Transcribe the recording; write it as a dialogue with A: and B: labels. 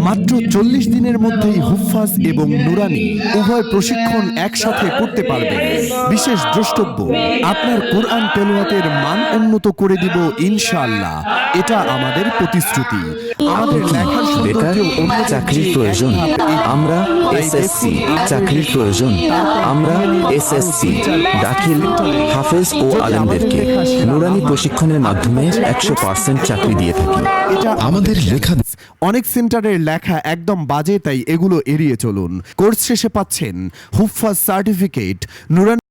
A: মাত্র 40 দিনের মধ্যেই হুফাজ এবং নুরানি উভয় প্রশিক্ষণ একসাথে করতে পারবেন। বিশেষ দ্রষ্টব্য, আপনার কোরআন তেলাওয়াতের মান উন্নত করে দিব ইনশাআল্লাহ। এটা আমাদের প্রতিশ্রুতি। আমাদের লেখার
B: বেকার চাকরির প্রয়োজন, আমরা এসএসসি চাকরির প্রয়োজন, আমরা এসএসসি দাখিল হাফেজ ও আলেমদেরকে নুরানি প্রশিক্ষণের মাধ্যমে 100% চাকরি দিয়ে থাকি।
A: এটা
C: আমাদের লেখা
A: অনেক সেন্টারের লেখা একদম বাজে, তাই এগুলো এড়িয়ে চলুন। কোর্স শেষে পাচ্ছেন হুফাজ সার্টিফিকেট, নুরানি